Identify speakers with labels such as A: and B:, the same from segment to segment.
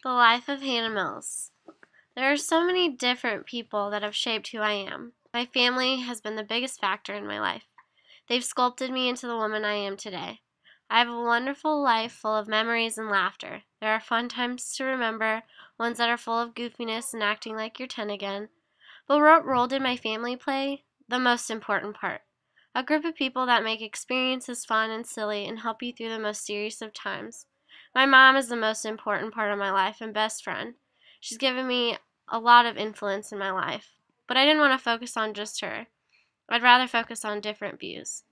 A: The life of Hannah Mills. There are so many different people that have shaped who I am. My family has been the biggest factor in my life. They've sculpted me into the woman I am today. I have a wonderful life full of memories and laughter. There are fun times to remember, ones that are full of goofiness and acting like you're 10 again. But what role did my family play? The most important part. A group of people that make experiences fun and silly and help you through the most serious of times. My mom is the most important part of my life and best friend. She's given me a lot of influence in my life. But I didn't want to focus on just her. I'd rather focus on different views.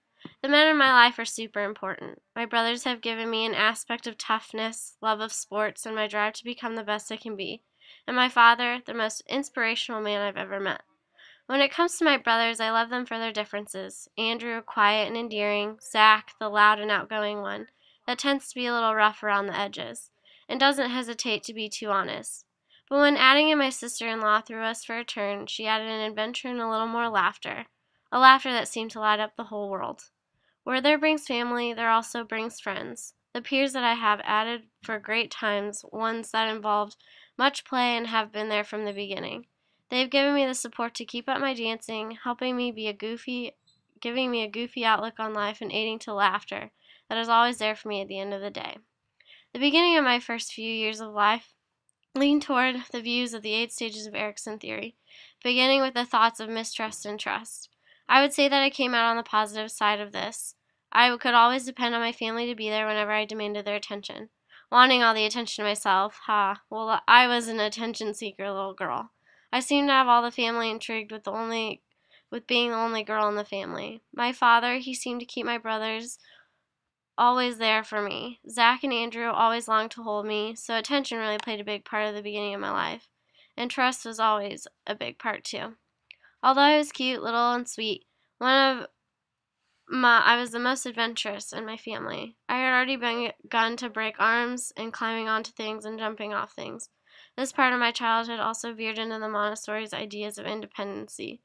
A: The men in my life are super important. My brothers have given me an aspect of toughness, love of sports, and my drive to become the best I can be. And my father, the most inspirational man I've ever met. When it comes to my brothers, I love them for their differences. Andrew, quiet and endearing. Zach, the loud and outgoing one, that tends to be a little rough around the edges, and doesn't hesitate to be too honest. But when adding in my sister-in-law threw us for a turn, she added an adventure and a little more laughter. A laughter that seemed to light up the whole world. Where there brings family, there also brings friends. The peers that I have added for great times, ones that involved much play and have been there from the beginning. They have given me the support to keep up my dancing, helping me be giving me a goofy outlook on life and aiding to laughter that is always there for me at the end of the day. The beginning of my first few years of life leaned toward the views of the 8 stages of Erikson theory, beginning with the thoughts of mistrust and trust. I would say that I came out on the positive side of this. I could always depend on my family to be there whenever I demanded their attention. Wanting all the attention myself, well, I was an attention-seeker little girl. I seemed to have all the family intrigued with being the only girl in the family. My father, he seemed to keep my brothers always there for me. Zach and Andrew always longed to hold me, so attention really played a big part of the beginning of my life. And trust was always a big part too. Although I was cute, little, and sweet, I was the most adventurous in my family. I had already begun to break arms and climbing onto things and jumping off things. This part of my childhood also veered into the Montessori's ideas of independency.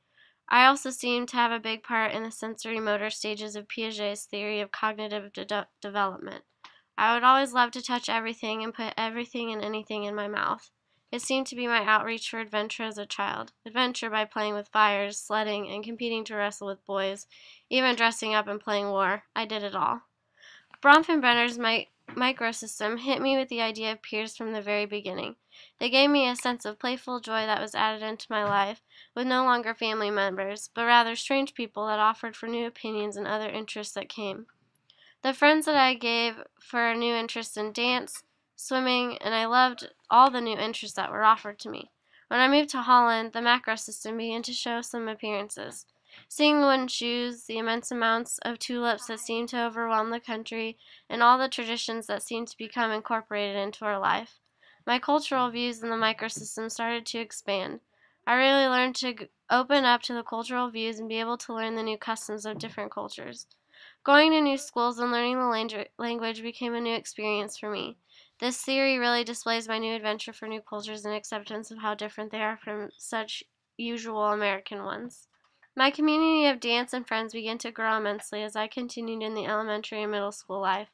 A: I also seemed to have a big part in the sensory motor stages of Piaget's theory of cognitive development. I would always love to touch everything and put everything and anything in my mouth. It seemed to be my outreach for adventure as a child. Adventure by playing with fires, sledding, and competing to wrestle with boys, even dressing up and playing war. I did it all. Bronfenbrenner's microsystem hit me with the idea of peers from the very beginning. They gave me a sense of playful joy that was added into my life, with no longer family members, but rather strange people that offered for new opinions and other interests that came. The friends that I gave for a new interest in dance, swimming, and I loved all the new interests that were offered to me. When I moved to Holland, the macro system began to show some appearances. Seeing the wooden shoes, the immense amounts of tulips that seemed to overwhelm the country, and all the traditions that seemed to become incorporated into our life. My cultural views in the microsystem started to expand. I really learned to open up to the cultural views and be able to learn the new customs of different cultures. Going to new schools and learning the language became a new experience for me. This theory really displays my new adventure for new cultures and acceptance of how different they are from such usual American ones. My community of dance and friends began to grow immensely as I continued in the elementary and middle school life.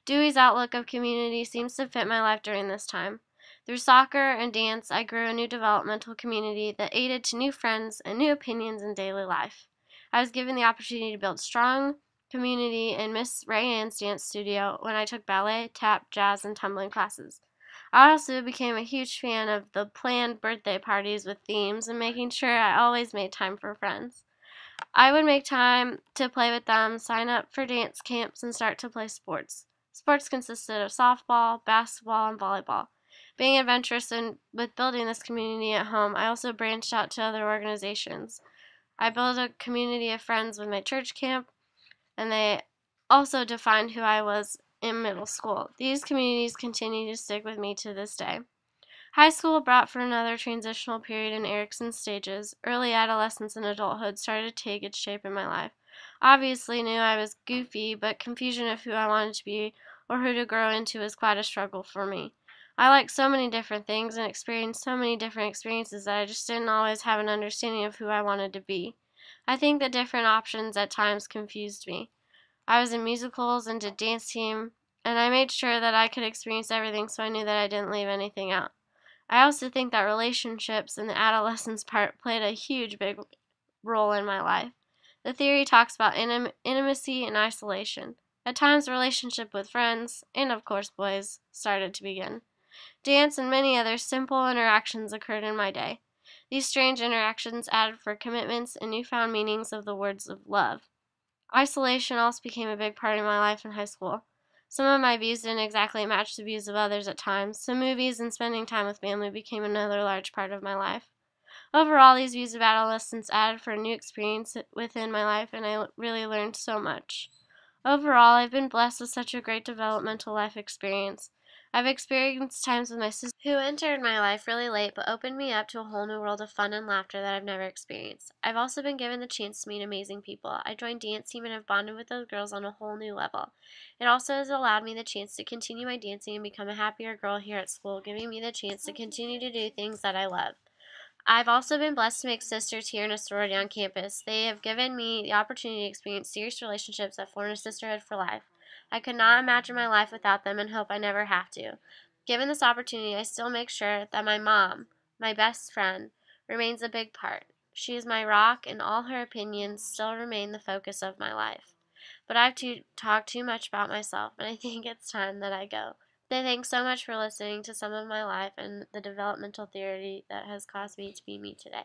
A: Dewey's outlook of community seems to fit my life during this time. Through soccer and dance, I grew a new developmental community that aided to new friends and new opinions in daily life. I was given the opportunity to build strong community in Miss Ray Ann's dance studio when I took ballet, tap, jazz, and tumbling classes. I also became a huge fan of the planned birthday parties with themes and making sure I always made time for friends. I would make time to play with them, sign up for dance camps, and start to play sports. Sports consisted of softball, basketball, and volleyball. Being adventurous and with building this community at home, I also branched out to other organizations. I built a community of friends with my church camp, and they also defined who I was in middle school. These communities continue to stick with me to this day. High school brought for another transitional period in Erikson's stages. Early adolescence and adulthood started to take its shape in my life. Obviously knew I was goofy, but confusion of who I wanted to be or who to grow into was quite a struggle for me. I liked so many different things and experienced so many different experiences that I just didn't always have an understanding of who I wanted to be. I think the different options at times confused me. I was in musicals and did dance team and I made sure that I could experience everything so I knew that I didn't leave anything out. I also think that relationships and the adolescence part played a huge big role in my life. The theory talks about intimacy and isolation. At times, a relationship with friends, and of course boys, started to begin. Dance and many other simple interactions occurred in my day. These strange interactions added for commitments and newfound meanings of the words of love. Isolation also became a big part of my life in high school. Some of my views didn't exactly match the views of others at times, so movies and spending time with family became another large part of my life. Overall, these views of adolescence added for a new experience within my life, and I really learned so much. Overall, I've been blessed with such a great developmental life experience. I've experienced times with my sister who entered my life really late but opened me up to a whole new world of fun and laughter that I've never experienced. I've also been given the chance to meet amazing people. I joined dance team and have bonded with those girls on a whole new level. It also has allowed me the chance to continue my dancing and become a happier girl here at school, giving me the chance to continue to do things that I love. I've also been blessed to make sisters here in a sorority on campus. They have given me the opportunity to experience serious relationships that form a sisterhood for life. I could not imagine my life without them and hope I never have to. Given this opportunity, I still make sure that my mom, my best friend, remains a big part. She is my rock, and all her opinions still remain the focus of my life. But I've talked too much about myself, and I think it's time that I go. Thanks so much for listening to some of my life and the developmental theory that has caused me to be me today.